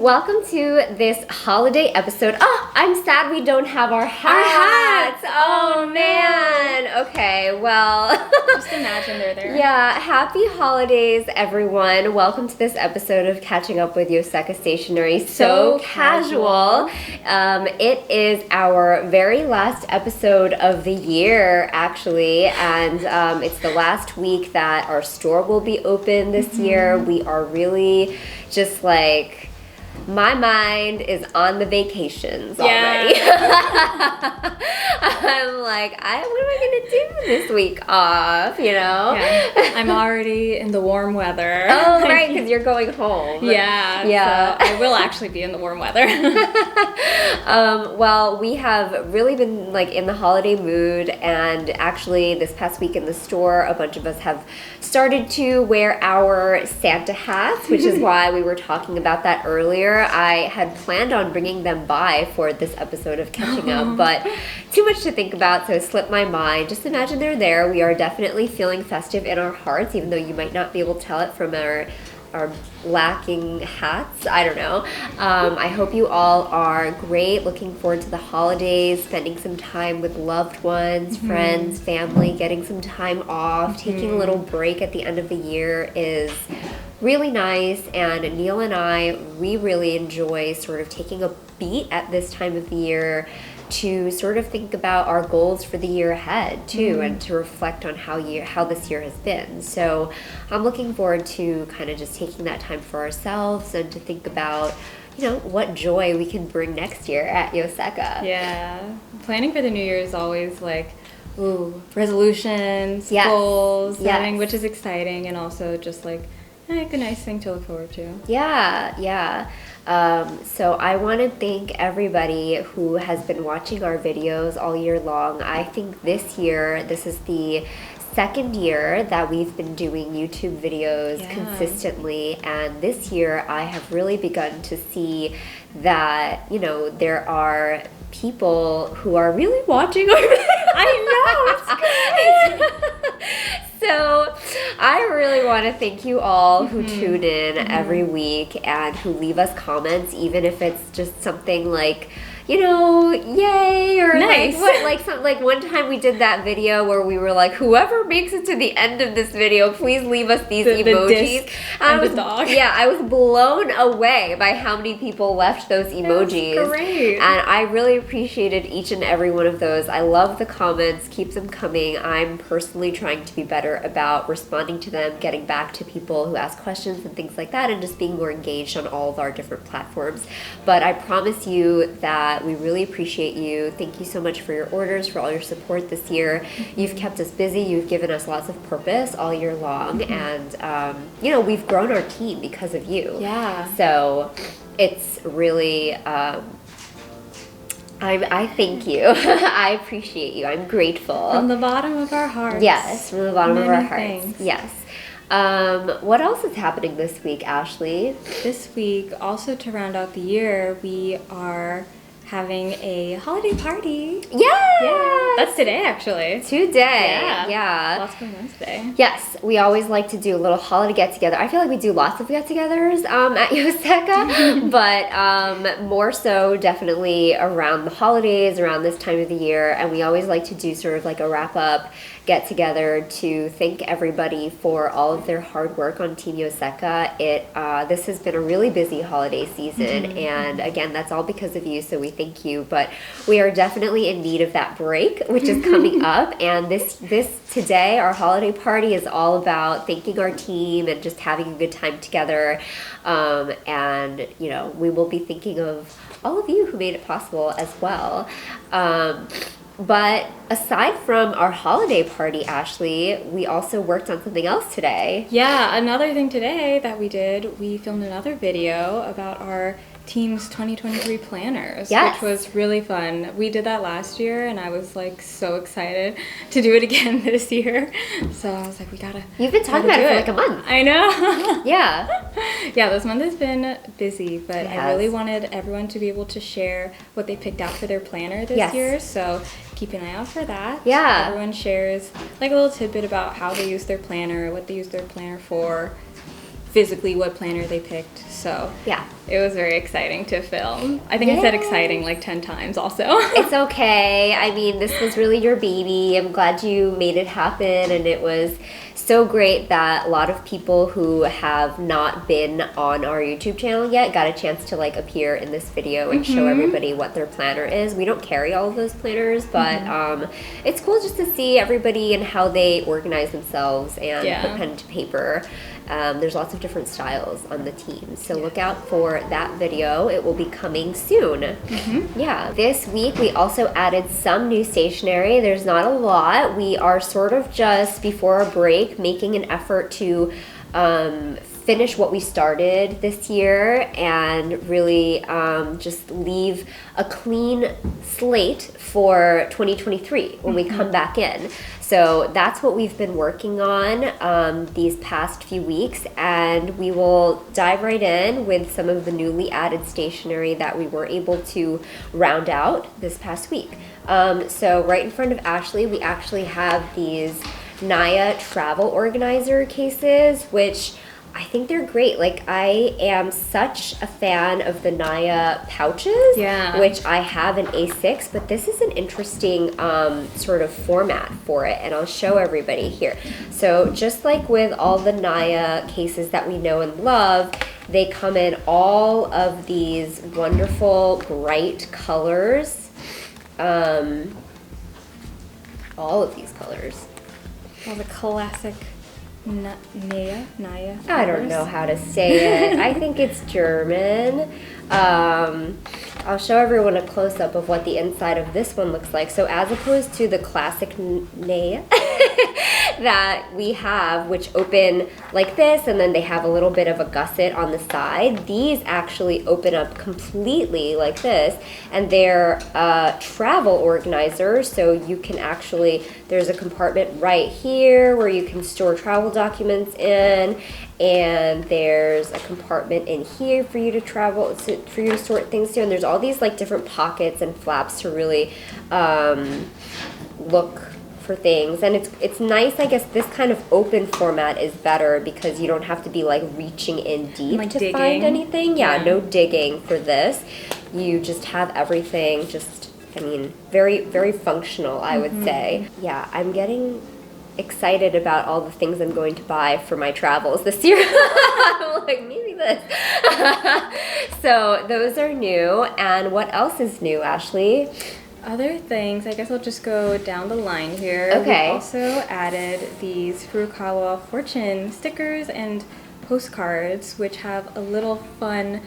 Welcome to this holiday episode. Oh, I'm sad we don't have our hats. Oh man. Okay, well. Just imagine they're there. Yeah, happy holidays, everyone. Welcome to this episode of Catching Up with Yoseka Stationery. So casual. It is our very last episode of the year, actually, and it's the last week that our store will be open this year. We are really just like, my mind is on the vacations already. I'm like, what am I going to do this week off, you know? Yeah. I'm already in the warm weather. Oh, right, because you're going home. Yeah. So I will actually be in the warm weather. Well, we have really been like in the holiday mood, and actually this past week in the store, a bunch of us have started to wear our Santa hats, which is why we were talking about that earlier. I had planned on bringing them by for this episode of Catching Up, but too much to think about, so it slipped my mind. Just imagine they're there. We are definitely feeling festive in our hearts, even though you might not be able to tell it from our lacking hats. I don't know. I hope you all are great, looking forward to the holidays, spending some time with loved ones, friends, family, getting some time off, taking a little break at the end of the year is really nice. And Neil and I, we really enjoy sort of taking a beat at this time of the year to sort of think about our goals for the year ahead too, and to reflect on how this year has been. So I'm looking forward to kind of just taking that time for ourselves and to think about, you know, what joy we can bring next year at Yoseka. Yeah. Planning for the new year is always like, resolutions, goals, setting, which is exciting, and also just like a nice thing to look forward to. Yeah. So I want to thank everybody who has been watching our videos all year long. I think this year, this is the second year that we've been doing YouTube videos consistently, and this year I have really begun to see that, you know, there are people who are really watching our videos. I know, it's great. So I really want to thank you all who tune in every week and who leave us comments, even if it's just something like, you know, yay, or nice. like one time we did that video where we were like, whoever makes it to the end of this video, please leave us these emojis. The disc and the dog. Yeah, I was blown away by how many people left those emojis. That's great. And I really appreciated each and every one of those. I love the comments. Keep them coming. I'm personally trying to be better about responding to them, getting back to people who ask questions and things like that, and just being more engaged on all of our different platforms. But I promise you that we really appreciate you. Thank you so much for your orders, for all your support this year. You've kept us busy. You've given us lots of purpose all year long. And, you know, we've grown our team because of you. Yeah. So it's really, I thank you. I appreciate you. I'm grateful. From the bottom of our hearts. Yes, from the bottom of our hearts. Thanks. Yes. What else is happening this week, Ashley? This week, also to round out the year, we are having a holiday party. Yeah, that's today actually. Today, yeah. Lots going on today. Yes, we always like to do a little holiday get-together. I feel like we do lots of get-togethers at Yoseka, but more so definitely around the holidays, around this time of the year, and we always like to do sort of like a wrap-up get-together to thank everybody for all of their hard work on Team Yoseka. This has been a really busy holiday season, and again, that's all because of you, so we thank you, but we are definitely in need of that break, which is coming up, and this today, our holiday party is all about thanking our team and just having a good time together, and, you know, we will be thinking of all of you who made it possible as well. But aside from our holiday party, Ashley, we also worked on something else today. Yeah, another thing today that we did, we filmed another video about our team's 2023 planners, which was really fun. We did that last year, and I was like so excited to do it again this year. So I was like, we gotta. You've been talking about it for like a month. I know. Yeah. Yeah, this month has been busy, but I really wanted everyone to be able to share what they picked out for their planner this year. So keep an eye out for that. Yeah. Everyone shares like a little tidbit about how they use their planner, what they use their planner for, physically what planner they picked. So yeah, It was very exciting to film. I think I said exciting like 10 times also. It's okay. I mean, this was really your baby. I'm glad you made it happen, and it was so great that a lot of people who have not been on our YouTube channel yet got a chance to like appear in this video and show everybody what their planner is. We don't carry all of those planners, but it's cool just to see everybody and how they organize themselves and put pen to paper. There's lots of different styles on the team, so look out for that video. It will be coming soon. Yeah, this week we also added some new stationery. There's not a lot. We are sort of just before our break making an effort to finish what we started this year and really just leave a clean slate for 2023 when we come back in. So that's what we've been working on these past few weeks, and we will dive right in with some of the newly added stationery that we were able to round out this past week. So right in front of Ashley, we actually have these Nahe travel organizer cases, which I think they're great. Like, I am such a fan of the Nahe pouches, which I have an A6, but this is an interesting sort of format for it, and I'll show everybody here. So just like with all the Nahe cases that we know and love, they come in all of these wonderful bright colors. All of these colors. All the classic Nahe. I don't know how to say it. I think it's German. I'll show everyone a close-up of what the inside of this one looks like. So as opposed to the classic Nahe that we have, which open like this, and then they have a little bit of a gusset on the side, these actually open up completely like this, and they're travel organizers, so you can actually, there's a compartment right here where you can store travel documents in, and there's a compartment in here for you to travel, for you to sort things to, and there's all these like different pockets and flaps to really look for things. And it's nice, I guess this kind of open format is better because you don't have to be like reaching in deep like to digging. Find anything. Yeah, no digging for this. You just have everything just, I mean, very, very functional, I would say. Yeah, I'm getting excited about all the things I'm going to buy for my travels this year. I'm like, maybe this. So those are new. And what else is new, Ashley? Other things, I guess I'll just go down the line here. Okay. We also added these Furukawa fortune stickers and postcards, which have a little fun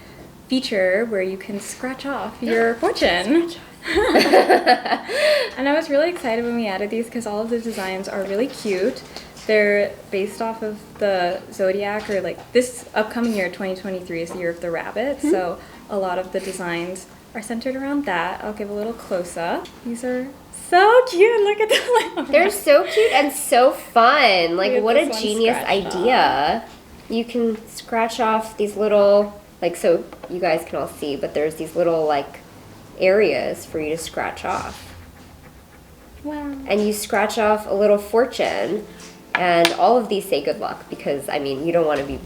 feature where you can scratch off your fortune. And I was really excited when we added these because all of the designs are really cute. They're based off of the zodiac, or like this upcoming year, 2023, is the year of the rabbit. So a lot of the designs are centered around that. I'll give a little close-up. These are so cute. Look at them. They're so cute and so fun. Like, what a genius idea. You can scratch off these little, like, so you guys can all see, but there's these little, like, areas for you to scratch off. Wow. And you scratch off a little fortune, and all of these say good luck because, I mean, you don't want to be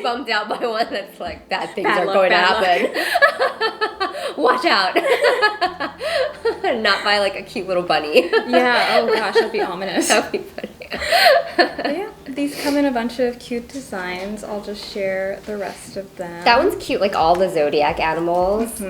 bummed out by one that's like bad things are going to happen. Watch out. Not by like a cute little bunny. Yeah, oh gosh, that'd be ominous. That'd be funny. Yeah, these come in a bunch of cute designs. I'll just share the rest of them. That one's cute, like all the zodiac animals.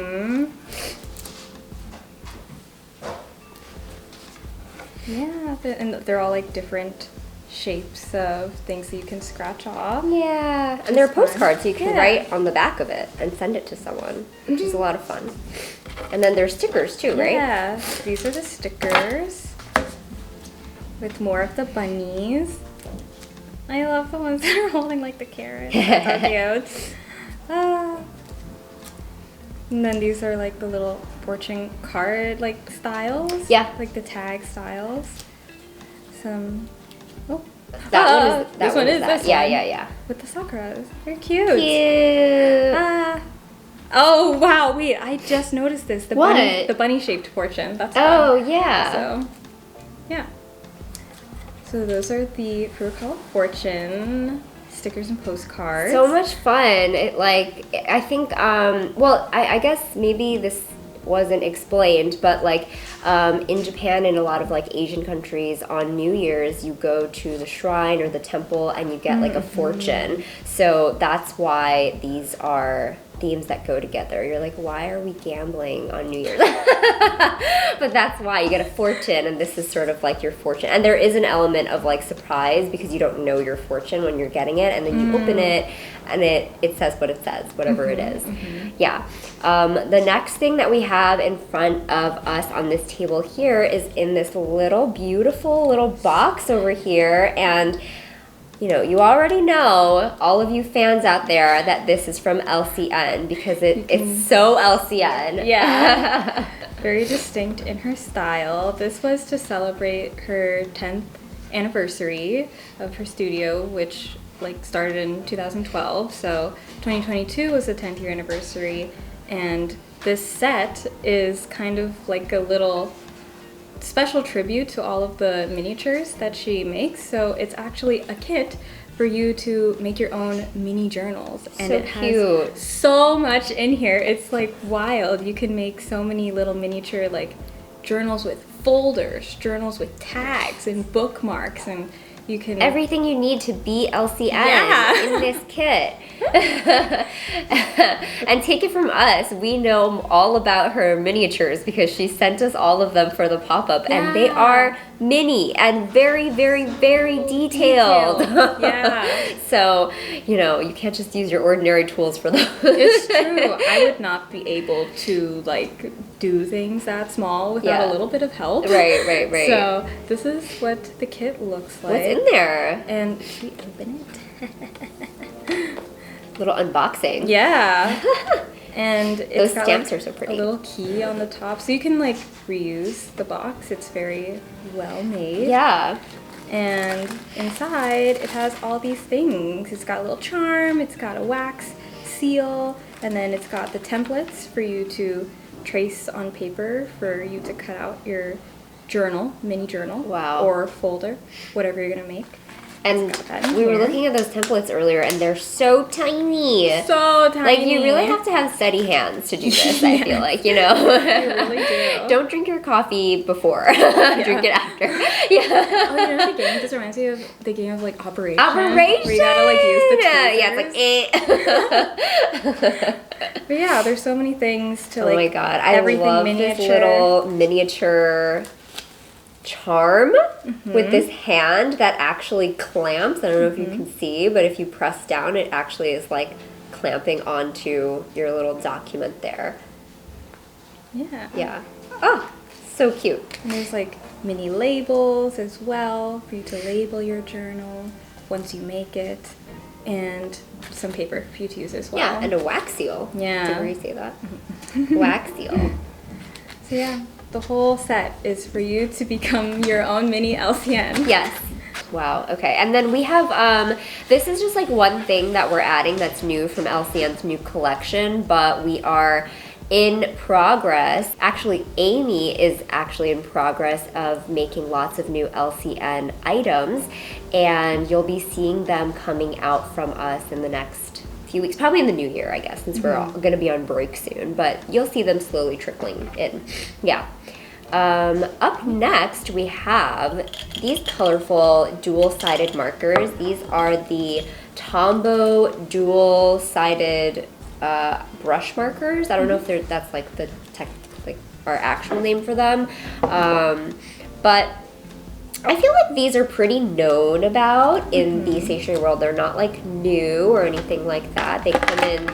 Yeah, and they're all like different shapes of things that you can scratch off. Yeah, and they're postcards, so you can write on the back of it and send it to someone, which is a lot of fun. And then there's stickers too, right? Yeah, these are the stickers with more of the bunnies. I love the ones that are holding like the carrots. That's so cute. And then these are like the little fortune card like styles. Yeah. Like the tag styles. Some. Oh. This one is this one. Yeah. With the sakuras. They're cute. Cute. Oh wow! Wait, I just noticed this. The bunny-shaped fortune. That's fun. Oh yeah. So, yeah. So those are the Furukawa fortune stickers and postcards. So much fun. I think, I guess maybe this wasn't explained, but like in Japan and a lot of like Asian countries, on New Year's you go to the shrine or the temple and you get like a fortune. So that's why these are themes that go together. You're like, why are we gambling on New Year's? But that's why you get a fortune, and this is sort of like your fortune. And there is an element of like surprise because you don't know your fortune when you're getting it, and then you open it and it says what it says, whatever it is. Yeah. The next thing that we have in front of us on this table here is in this little beautiful little box over here, and you know, you already know, all of you fans out there, that this is from LCN because it's so LCN. Yeah. Very distinct in her style. This was to celebrate her 10th anniversary of her studio, which like started in 2012. So 2022 was the 10th year anniversary, and this set is kind of like a little special tribute to all of the miniatures that she makes. So it's actually a kit for you to make your own mini journals, and so it cute. has so much in here. It's like wild. You can make so many little miniature like journals with folders, journals with tags and bookmarks, and you can everything you need to be LCN in this kit. And take it from us, we know all about her miniatures because she sent us all of them for the pop-up, and they are mini and very, very, very detailed. Yeah. So, you know, you can't just use your ordinary tools for those. It's true. I would not be able to like do things that small without a little bit of help. Right. So this is what the kit looks like. What's in there? And should we open it? Little unboxing. Yeah. And it's those got stamps like are so pretty. A little key on the top, so you can like reuse the box. It's very well made. Yeah. And inside it has all these things. It's got a little charm, it's got a wax seal, and then it's got the templates for you to trace on paper for you to cut out your journal, mini journal, or folder, whatever you're gonna make. And we were looking at those templates earlier, and they're so tiny. So tiny. Like, you really have to have steady hands to do this, I feel like, you know? You really do. Don't drink your coffee before. Drink it after. Yeah. Oh, you know the game? This reminds me of the game of, like, Operation. Operation! Where you gotta, like, use the tweezers. Yeah, it's like, But yeah, there's so many things to, like, oh my god, I love this little miniature charm with this hand that actually clamps. I don't know if you can see, but if you press down, it actually is like clamping onto your little document there. Yeah. Oh, so cute. And there's like mini labels as well for you to label your journal once you make it, and some paper for you to use as well. Yeah, and a wax seal. Yeah. Did we say that? Wax seal. So yeah, the whole set is for you to become your own mini LCN. Yes. Wow, okay. And then we have, this is just like one thing that we're adding that's new from LCN's new collection, but we are in progress. Actually, Amy is actually in progress of making lots of new LCN items, and you'll be seeing them coming out from us in the next few weeks, probably in the new year, I guess, since we're all going to be on break soon, but you'll see them slowly trickling in. Yeah. Up next, we have these colorful dual-sided markers. These are the Tombow dual-sided brush markers. I don't know if that's like the our actual name for them, but I feel like these are pretty known about in the stationery world. They're not like new or anything like that. They come in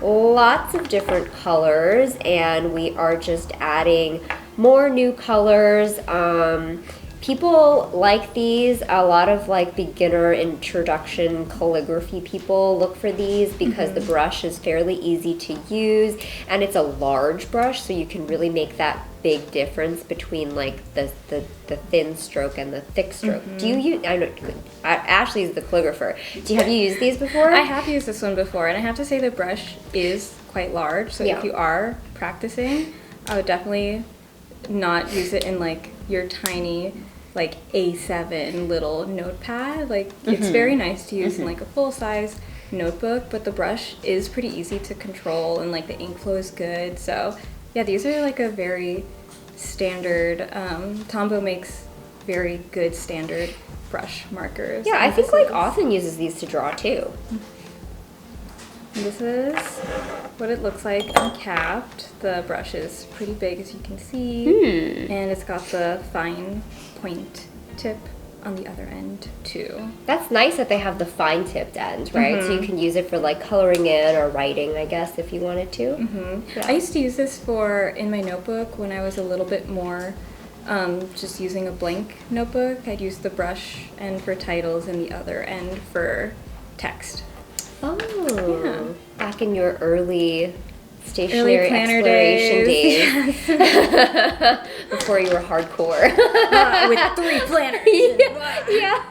lots of different colors, and we are just adding more new colors. People like these. A lot of like beginner introduction calligraphy people look for these because the brush is fairly easy to use, and it's a large brush, so you can really make that big difference between like the thin stroke and the thick stroke. Do you use? I know Ashley is the calligrapher. Have you used these before? I have used this one before, and I have to say the brush is quite large. So if you are practicing, I would definitely not use it in like your tiny like A7 little notepad. Like it's very nice to use in like a full-size notebook, but the brush is pretty easy to control and like the ink flow is good. So yeah, these are like a very standard, Tombow makes very good standard brush markers. Yeah, I think like Often uses these to draw too. This is what it looks like uncapped. The brush is pretty big, as you can see, and it's got the fine point tip on the other end too. That's nice that they have the fine tipped end, right? So you can use it for like coloring in or writing, I guess, if you wanted to. Yeah. I used to use this in my notebook when I was a little bit more just using a blank notebook. I'd use the brush end for titles and the other end for text. Oh, yeah. Back in your early stationery planner exploration days. Yes. Before you were hardcore. With 3 planners. Yeah.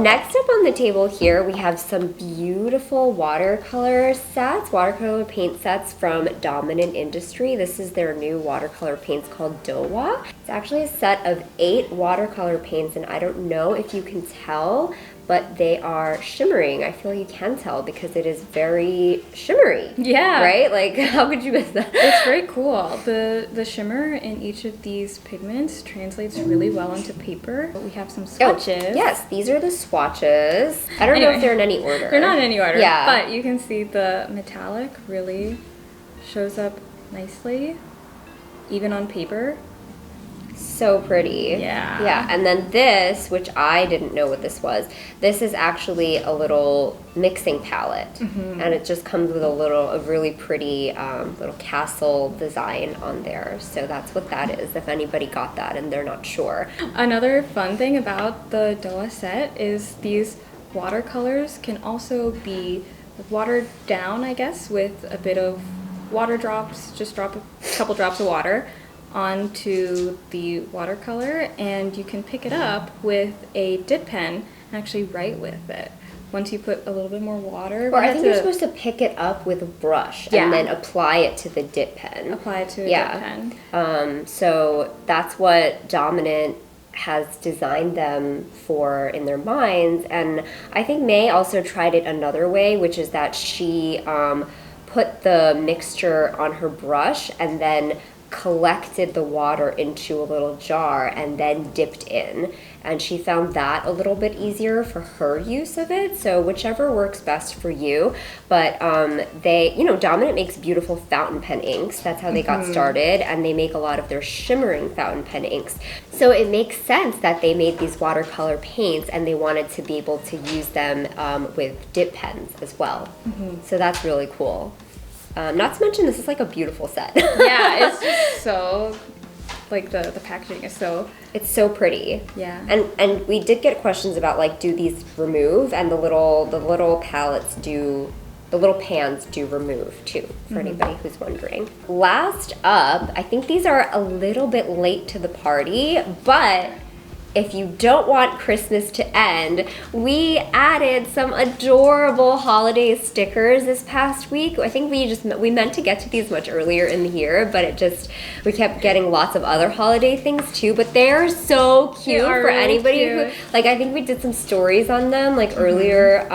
Next up on the table here, we have some beautiful watercolor paint sets from Dominant Industry. This is their new watercolor paints called DOHWA. It's actually a set of 8 watercolor paints, and I don't know if you can tell, but they are shimmering. I feel you can tell because it is very shimmery. Yeah. Right? Like, how could you miss that? It's very cool. The shimmer in each of these pigments translates really well into paper. We have some swatches. Oh, yes, these are the swatches. I don't know if they're in any order. They're not in any order. Yeah. But you can see the metallic really shows up nicely, even on paper. So pretty. Yeah. Yeah, and then this, which I didn't know what this was, this is actually a little mixing palette. And it just comes with a really pretty little castle design on there. So that's what that is, if anybody got that and they're not sure. Another fun thing about the DOHWA set is these watercolors can also be watered down, I guess, with a bit of water drops. Just drop a couple drops of water onto the watercolor, and you can pick it up with a dip pen and actually write with it. Once you put a little bit more water. Or I think you're supposed to pick it up with a brush and then apply it to the dip pen. Apply it to a dip pen. So that's what Dominant has designed them for in their minds. And I think May also tried it another way, which is that she put the mixture on her brush and then collected the water into a little jar and then dipped in, and she found that a little bit easier for her use of it. So whichever works best for you. But Dominant makes beautiful fountain pen inks. That's how they got started, and they make a lot of their shimmering fountain pen inks. So it makes sense that they made these watercolor paints and they wanted to be able to use them with dip pens as well. So that's really cool. Not to mention, this is like a beautiful set. Yeah, it's just so, like the packaging is so... It's so pretty. Yeah. And we did get questions about like, do these remove? And the little palettes do, the little pans do remove too, for anybody who's wondering. Last up, I think these are a little bit late to the party, but if you don't want Christmas to end, we added some adorable holiday stickers this past week. I think we meant to get to these much earlier in the year, but we kept getting lots of other holiday things too. But they're so cute for anybody who, like, I think we did some stories on them like earlier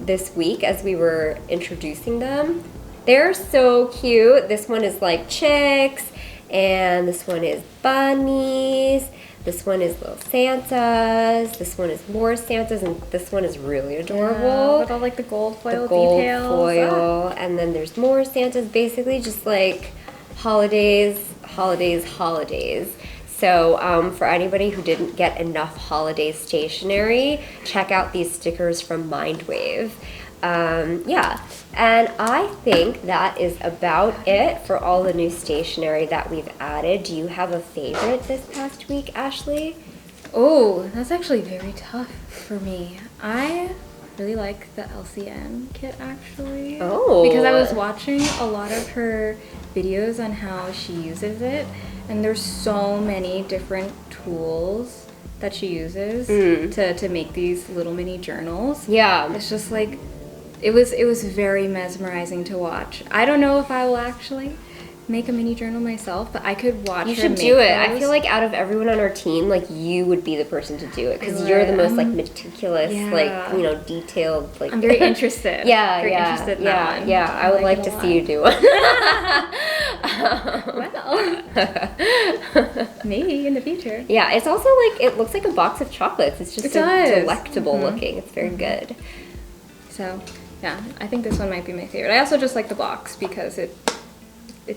this week as we were introducing them. They're so cute. This one is like chicks, and this one is bunnies. This one is little Santas, this one is more Santas, and this one is really adorable. Yeah, with all like the gold foil details. And then there's more Santas, basically just like holidays. So for anybody who didn't get enough holiday stationery, check out these stickers from Mindwave. And I think that is about it for all the new stationery that we've added. Do you have a favorite this past week, Ashley? Oh, that's actually very tough for me. I really like the LCN kit, actually. Oh. Because I was watching a lot of her videos on how she uses it, and there's so many different tools that she uses to make these little mini journals. Yeah. It's just like... It was very mesmerizing to watch. I don't know if I will actually make a mini journal myself, but I could watch You her should make do it. those. I feel like out of everyone on our team, like, you would be the person to do it because you're the most, like, meticulous, like, you know, detailed, like... I'm very interested. Very interested in that one. Yeah, I would like to see you do one. Well, maybe in the future. Yeah, it's also, like, it looks like a box of chocolates. It's just delectable looking. It's very good. So, yeah, I think this one might be my favorite. I also just like the box because it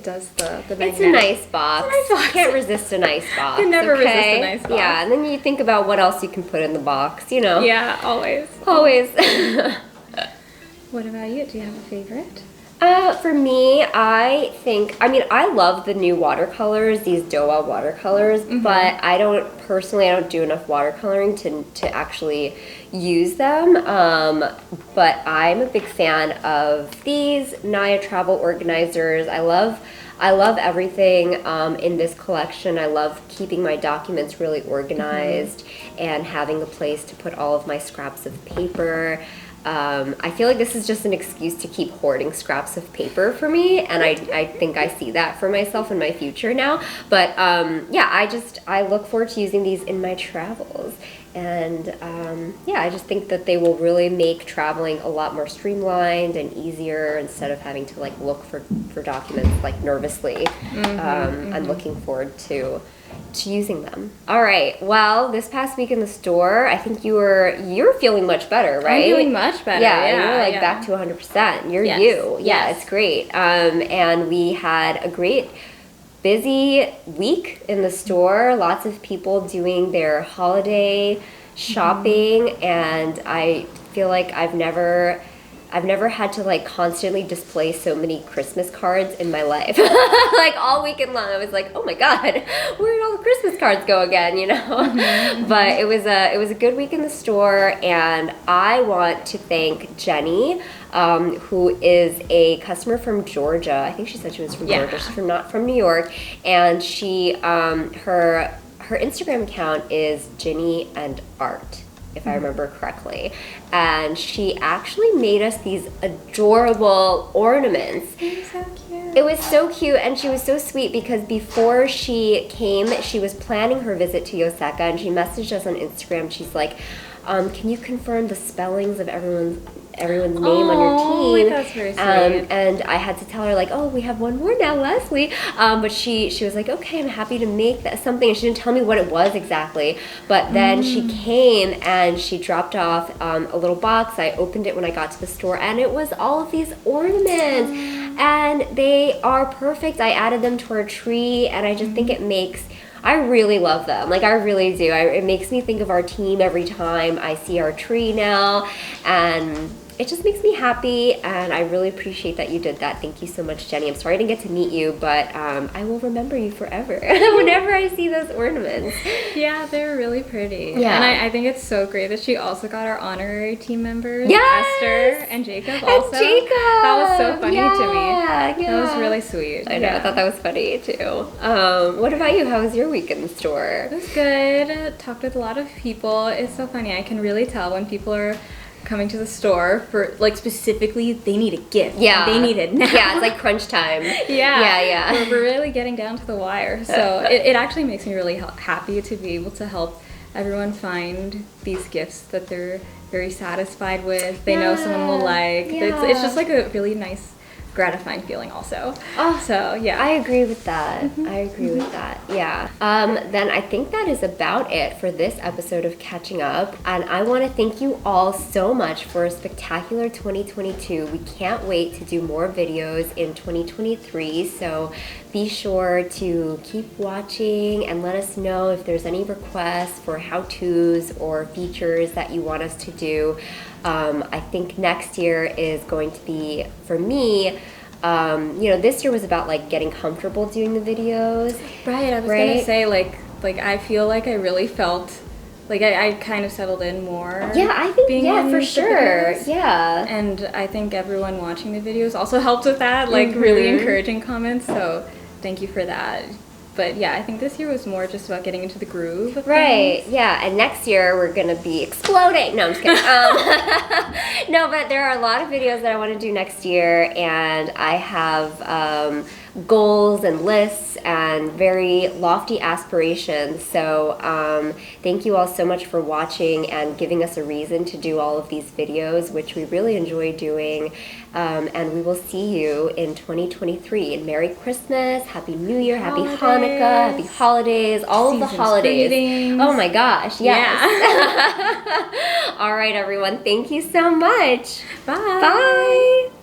does the magnetic. It's a nice box. It's a nice box. Can't resist a nice box. You never resist a nice box. Yeah, and then you think about what else you can put in the box, you know. Yeah, always. Always. What about you? Do you have a favorite? For me, I love the new watercolors, these DOHWA watercolors, but I don't do enough watercoloring to actually use them. But I'm a big fan of these Nahe travel organizers. I love everything in this collection. I love keeping my documents really organized and having a place to put all of my scraps of paper. I feel like this is just an excuse to keep hoarding scraps of paper for me, and I think I see that for myself in my future now. But yeah, I look forward to using these in my travels, and yeah, I just think that they will really make traveling a lot more streamlined and easier instead of having to like look for documents like nervously. I'm looking forward to using them. All right. Well, this past week in the store, I think you're feeling much better, right? I'm feeling much better. Yeah, you're like back to 100%. You're you. Yeah, it's great. And we had a great busy week in the store. Lots of people doing their holiday shopping, and I feel like I've never had to like constantly display so many Christmas cards in my life. Like all weekend long, I was like, oh my God, where did all the Christmas cards go again, you know? But it was a good week in the store, and I want to thank Jenny, who is a customer from Georgia. I think she said she was from Georgia. She's not from New York, and she her Instagram account is Ginny and Art, if I remember correctly. And she actually made us these adorable ornaments. It was so cute. It was so cute, and she was so sweet because before she came, she was planning her visit to Yoseka, and she messaged us on Instagram. She's like, can you confirm the spellings of everyone's name on your team? That's very sweet. And I had to tell her like, oh, we have one more now, Leslie. But she was like, okay, I'm happy to make that something. And she didn't tell me what it was exactly. But then she came and she dropped off a little box. I opened it when I got to the store, and it was all of these ornaments. And they are perfect. I added them to our tree, and I just think it makes... I really love them. Like, I really do. It makes me think of our team every time I see our tree now, and it just makes me happy, and I really appreciate that you did that. Thank you so much, Jenny. I'm sorry I didn't get to meet you, but I will remember you forever whenever I see those ornaments. Yeah, they're really pretty. Yeah. And I think it's so great that she also got our honorary team members, yes! Esther and Jacob also. And Jacob! That was so funny to me. Yeah. That was really sweet. I know, I thought that was funny too. What about you? How was your week in the store? It was good. Talked with a lot of people. It's so funny. I can really tell when people are coming to the store for, like, specifically, they need a gift. Yeah. They need it now. Yeah, it's like crunch time. Yeah. We're really getting down to the wire. So it actually makes me really happy to be able to help everyone find these gifts that they're very satisfied with. They know someone will like. Yeah. It's just like a really nice, gratifying feeling also. Oh, so yeah, I agree with that. I agree with that. Yeah. Then I think that is about it for this episode of Catching Up, and I want to thank you all so much for a spectacular 2022. We can't wait to do more videos in 2023, so be sure to keep watching and let us know if there's any requests for how-tos or features that you want us to do. I think next year is going to be, for me, you know, this year was about like getting comfortable doing the videos. Right, I was gonna say like I feel like I really felt like I kind of settled in more. Yeah, I think, yeah, for sure. Yeah. And I think everyone watching the videos also helped with that, like really encouraging comments, so thank you for that. But yeah, I think this year was more just about getting into the groove of things. Yeah, and next year we're gonna be exploding. No, I'm just kidding. No, but there are a lot of videos that I want to do next year, and I have goals and lists and very lofty aspirations. So thank you all so much for watching and giving us a reason to do all of these videos, which we really enjoy doing. And we will see you in 2023. And Merry Christmas, Happy New Year, Happy Hanukkah, Happy Holidays, all of the holidays. Greetings. Oh my gosh, yes. Yeah. All right, everyone. Thank you so much. Bye. Bye.